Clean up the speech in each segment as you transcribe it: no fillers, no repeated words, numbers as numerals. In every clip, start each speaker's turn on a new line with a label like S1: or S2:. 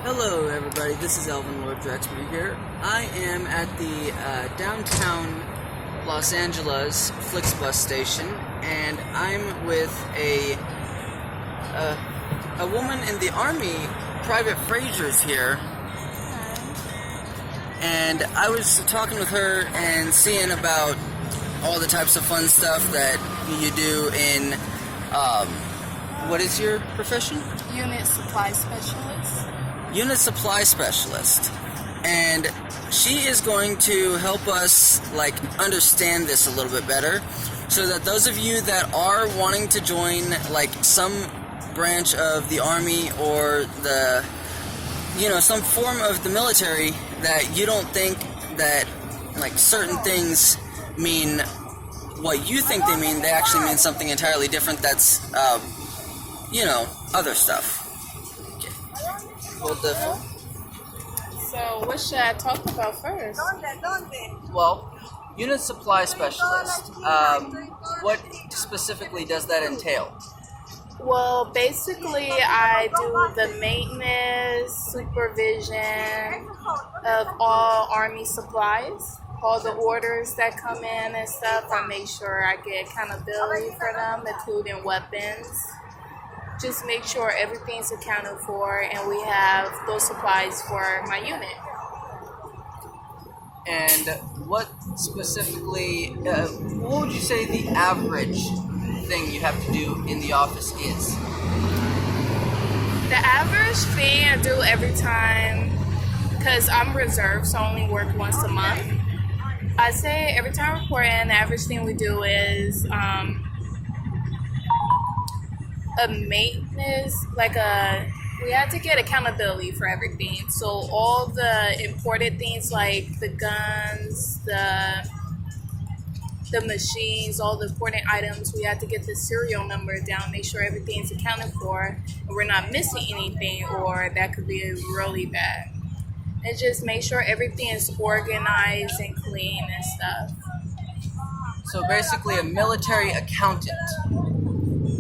S1: Hello everybody, this is Elvin Lord Drexler here. I am at the downtown Los Angeles Flixbus station, and I'm with a woman in the Army. Private Frazier's here. And I was talking with her and seeing about all the types of fun stuff that you do in, what is your profession?
S2: Unit supply specialist.
S1: Unit supply specialist. And she is going to help us understand this a little bit better, so that those of you that are wanting to join some branch of the Army or some form of the military, that you don't think that certain things mean what you think they mean. They actually mean something entirely different. That's other stuff.
S2: So what should I talk about first?
S1: Well, unit supply specialist. What specifically does that entail?
S2: Well, basically I do the maintenance, supervision of all Army supplies, all the orders that come in and stuff. I make sure I get accountability for them, including weapons. Just make sure everything's accounted for and we have those supplies for my unit.
S1: And what specifically, what would you say the average thing you have to do in the office is?
S2: The average thing I do every time, because I'm reserved, so I only work once a month. I say every time I report in, the average thing we do is a maintenance, we have to get accountability for everything. So all the imported things like the guns, the machines, all the important items, we have to get the serial number down, make sure everything's accounted for, and we're not missing anything, or that could be really bad. And just make sure everything is organized and clean and stuff.
S1: So basically a military accountant.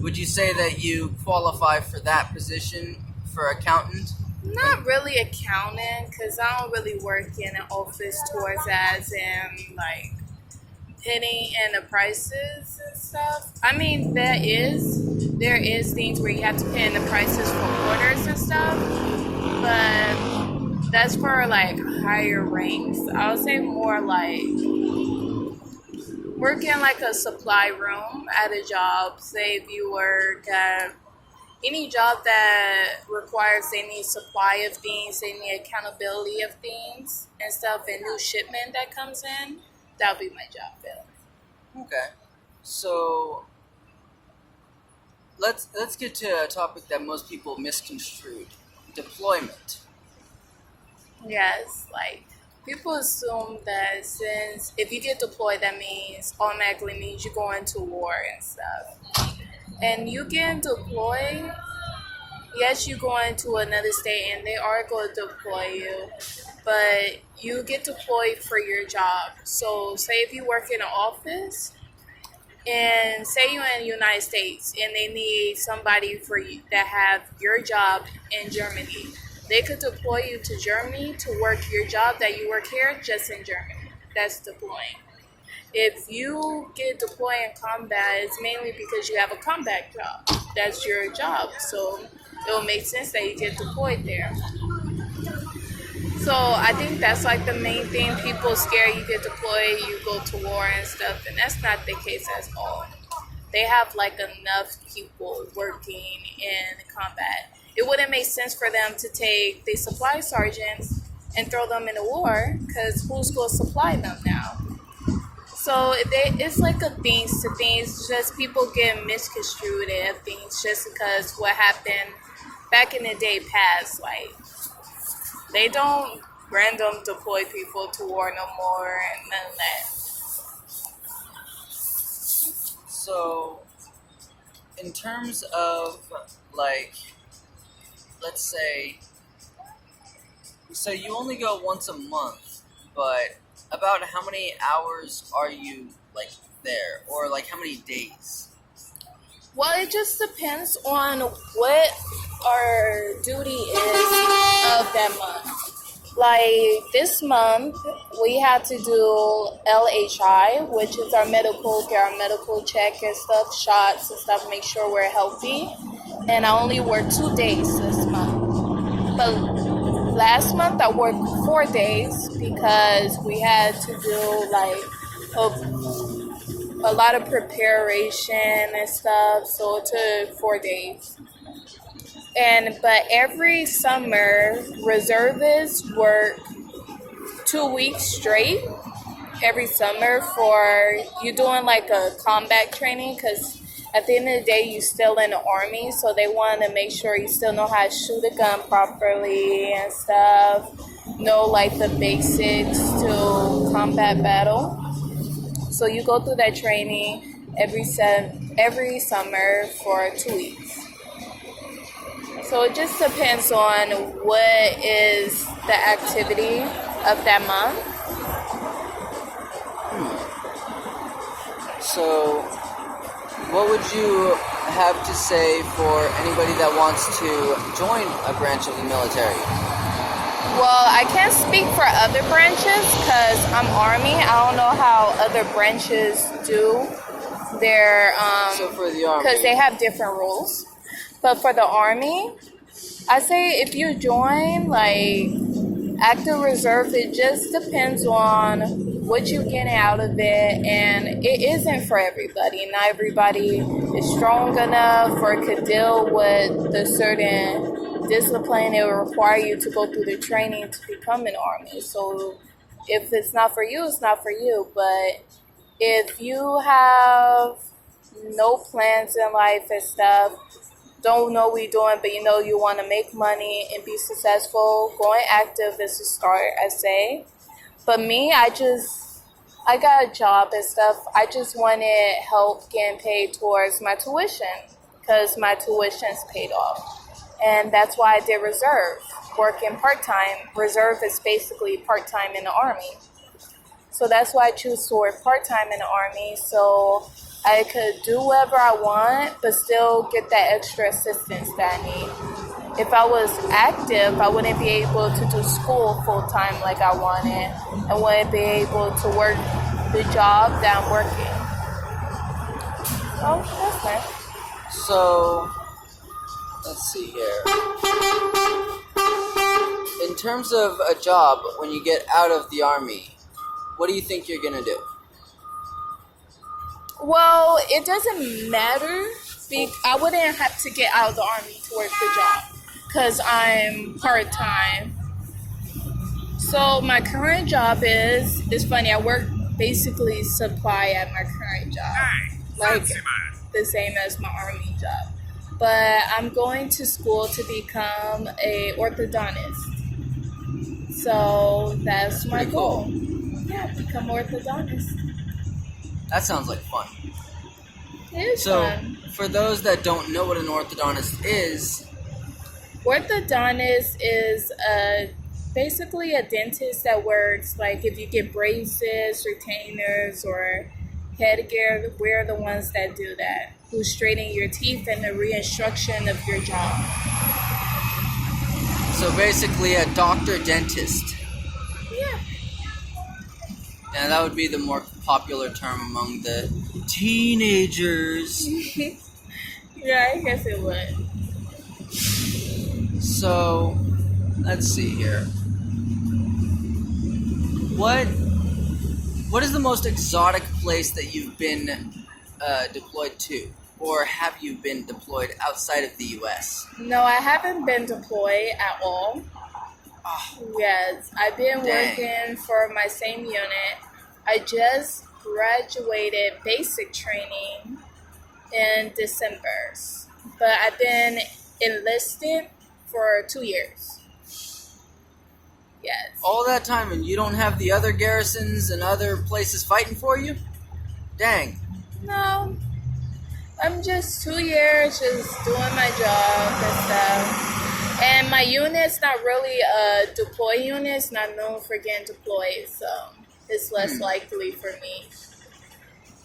S1: Would you say that you qualify for that position for accountant?
S2: Not really accountant, because I don't really work in an office towards as in hitting in the prices and stuff. I mean, there is things where you have to pay in the prices for orders and stuff, but that's for higher ranks. I would say more work in a supply room at a job. Say if you work at any job that requires any supply of things, any accountability of things and stuff, and new shipment that comes in, that'll be my job, Bill.
S1: Okay. So let's get to a topic that most people misconstrued. Deployment.
S2: Yes, people assume that since if you get deployed, that automatically means you're going to war and stuff. And you get deployed, yes, you're going to another state and they are going to deploy you, but you get deployed for your job. So say if you work in an office, and say you're in the United States and they need somebody for you that have your job in Germany, they could deploy you to Germany to work your job that you work here just in Germany. That's deploying. If you get deployed in combat, it's mainly because you have a combat job. That's your job. So it will make sense that you get deployed there. So I think that's the main thing. People scared you get deployed, you go to war and stuff, and that's not the case at all. They have enough people working in combat. It wouldn't make sense for them to take the supply sergeants and throw them in a war, because who's going to supply them now? So it's a things to things, just people get misconstrued of things just because what happened back in the day past. They don't random deploy people to war no more and none of that.
S1: So, in terms of, let's say, so you only go once a month, but about how many hours are you, there? Or, how many days?
S2: Well, it just depends on what our duty is of Like this month, we had to do LHI, which is our medical, get our medical check and stuff, shots and stuff, make sure we're healthy. And I only worked 2 days this month. But last month I worked 4 days because we had to do like a lot of preparation and stuff. So it took 4 days. But every summer, reservists work 2 weeks straight every summer for you doing like a combat training, because at the end of the day, you still in the army, so they want to make sure you still know how to shoot a gun properly and stuff, know like the basics to combat battle. So you go through that training every summer for 2 weeks. So it just depends on what is the activity of that month.
S1: So, what would you have to say for anybody that wants to join a branch of the military?
S2: Well, I can't speak for other branches because I'm Army. I don't know how other branches do their
S1: So for the Army,
S2: because they have different rules. But for the Army, I say if you join like active reserve, it just depends on what you're getting out of it, and it isn't for everybody. Not everybody is strong enough or could deal with the certain discipline it will require you to go through the training to become an Army. So if it's not for you, it's not for you. But if you have no plans in life and stuff, don't know what you're doing, but you know you want to make money and be successful, going active is a start, I say. But me, I got a job and stuff. I just wanted help getting paid towards my tuition because my tuition's paid off. And that's why I did reserve, working part-time. Reserve is basically part-time in the Army. So that's why I choose to work part-time in the Army, so I could do whatever I want, but still get that extra assistance that I need. If I was active, I wouldn't be able to do school full-time like I wanted. I wouldn't be able to work the job that I'm working. Oh, that's nice.
S1: So, let's see here. In terms of a job, when you get out of the Army, what do you think you're going to do?
S2: Well, it doesn't matter. I wouldn't have to get out of the Army to work the job because I'm part-time. So my current job it's funny, I work basically supply at my current job. Like the same as my Army job. But I'm going to school to become a orthodontist. So that's my goal. Yeah, become orthodontist.
S1: That sounds like fun.
S2: It is fun.
S1: For those that don't know what an orthodontist is...
S2: Orthodontist is basically a dentist that works, like if you get braces, retainers, or headgear, we're the ones that do that, who straighten your teeth and the reconstruction of your jaw.
S1: So basically a doctor-dentist.
S2: Yeah.
S1: Yeah, that would be the more popular term among the teenagers.
S2: Yeah, I guess it would.
S1: So, let's see here. What is the most exotic place that you've been deployed to? Or have you been deployed outside of the U.S.?
S2: No, I haven't been deployed at all.
S1: Oh,
S2: Yes, I've been working for my same unit. I just graduated basic training in December, but I've been enlisted for 2 years. Yes.
S1: all that time and you don't have the other garrisons and other places fighting for you? Dang.
S2: No, I'm just 2 years just doing my job and stuff. And my unit's not really a deploy unit. It's not known for getting deployed, so it's less likely for me.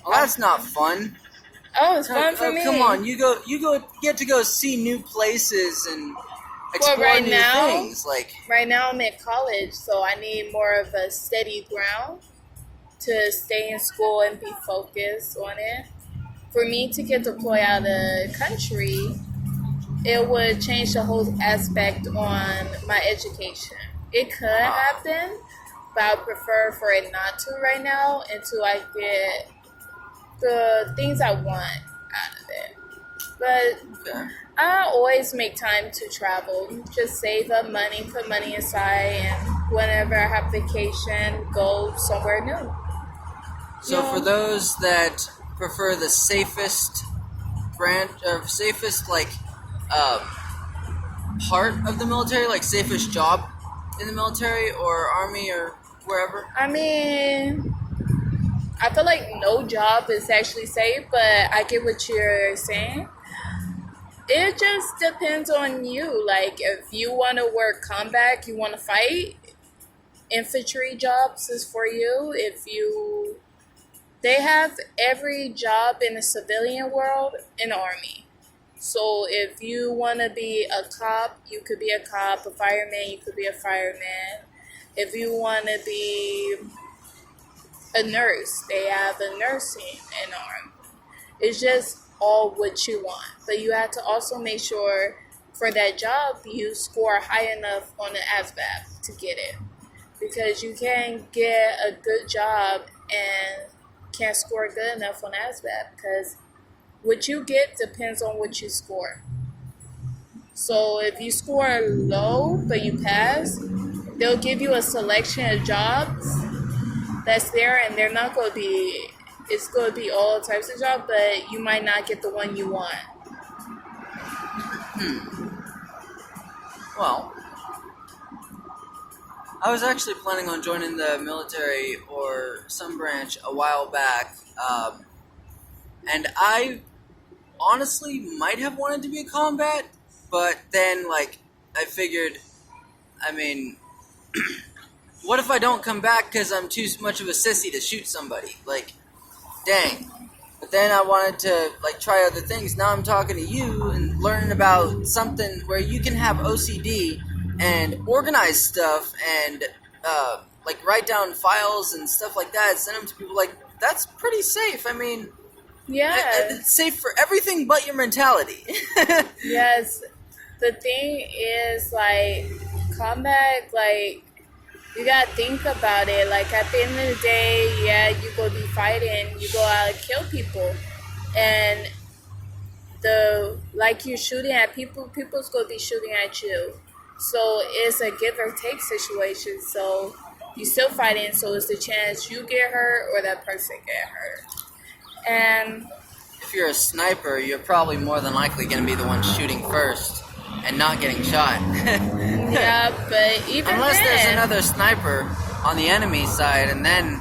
S1: Well, that's not fun.
S2: Oh, it's fun for me.
S1: Come on, you get to go see new places and explore
S2: right
S1: new
S2: now-
S1: things. Like,
S2: Right now I'm at college, so I need more of a steady ground to stay in school and be focused on it. For me to get deployed out of the country, it would change the whole aspect on my education. It could happen, but I would prefer for it not to right now until I get the things I want out of it. But
S1: okay.
S2: I always make time to travel. Just save up money, put money aside, and whenever I have vacation, go somewhere new.
S1: So
S2: Yeah.
S1: for those that prefer the safest branch, or safest, like, part of the military, like safest job in the military or army or wherever?
S2: I mean, I feel like no job is actually safe, but I get what you're saying. It just depends on you. Like, if you want to work combat, you want to fight, infantry jobs is for you. They have every job in the civilian world in the army. So if you want to be a cop, you could be a cop. A fireman, you could be a fireman. If you want to be a nurse, they have a nursing in the army. It's just all what you want. But you have to also make sure for that job you score high enough on the ASVAB to get it. Because you can get a good job and can't score good enough on ASVAB, because what you get depends on what you score. So if you score low but you pass, they'll give you a selection of jobs that's there, and they're not going to be, it's going to be all types of jobs, but you might not get the one you want.
S1: Well, I was actually planning on joining the military or some branch a while back, and I honestly might have wanted to be a combat, but then, like, I figured, I mean, what if I don't come back because I'm too much of a sissy to shoot somebody? Like, dang. But then I wanted to, like, try other things. Now I'm talking to you and learning about something where you can have OCD and organize stuff and, like, write down files and stuff like that, send them to people. Like, that's pretty safe. I mean,
S2: Yeah.
S1: it's safe for everything but your mentality.
S2: Yes. The thing is, like, combat, like, you gotta think about it. Like, at the end of the day, yeah, you go be fighting, you go out and kill people, and you're shooting at people, people's gonna be shooting at you. So it's a give or take situation. So you still fighting, so it's the chance you get hurt or that person get hurt. And
S1: If you're a sniper, you're probably more than likely going to be the one shooting first and not getting shot.
S2: yeah, but even
S1: Unless
S2: then,
S1: there's another sniper on the enemy side, and then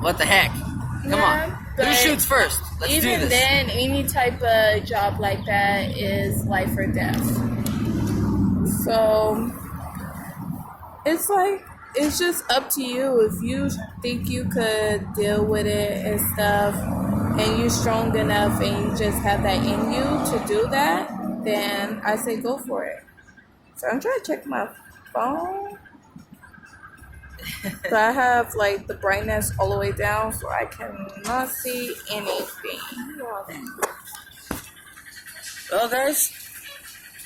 S1: what the heck? Come
S2: Yeah,
S1: on.
S2: but
S1: Who shoots first? Let's do
S2: even
S1: this.
S2: then, any type of job like that is life or death. So it's like, it's just up to you. If you think you could deal with it and stuff, and you're strong enough and you just have that in you to do that, then I say go for it. So I'm trying to check my phone. So I have, like, the brightness all the way down, so I cannot see anything.
S1: Well, guys,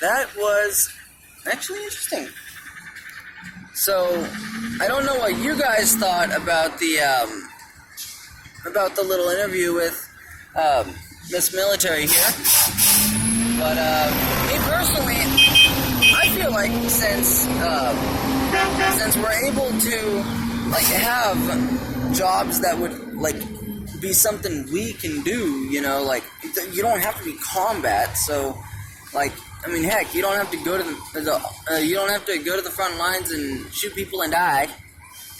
S1: that was actually interesting. So, I don't know what you guys thought about the little interview with Miss Military here, but me personally, I feel like since we're able to, like, have jobs that would, like, be something we can do, you know, like, you don't have to be combat, so, like, I mean, heck, you don't have to go to the front lines and shoot people and die,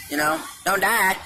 S1: you know, don't die.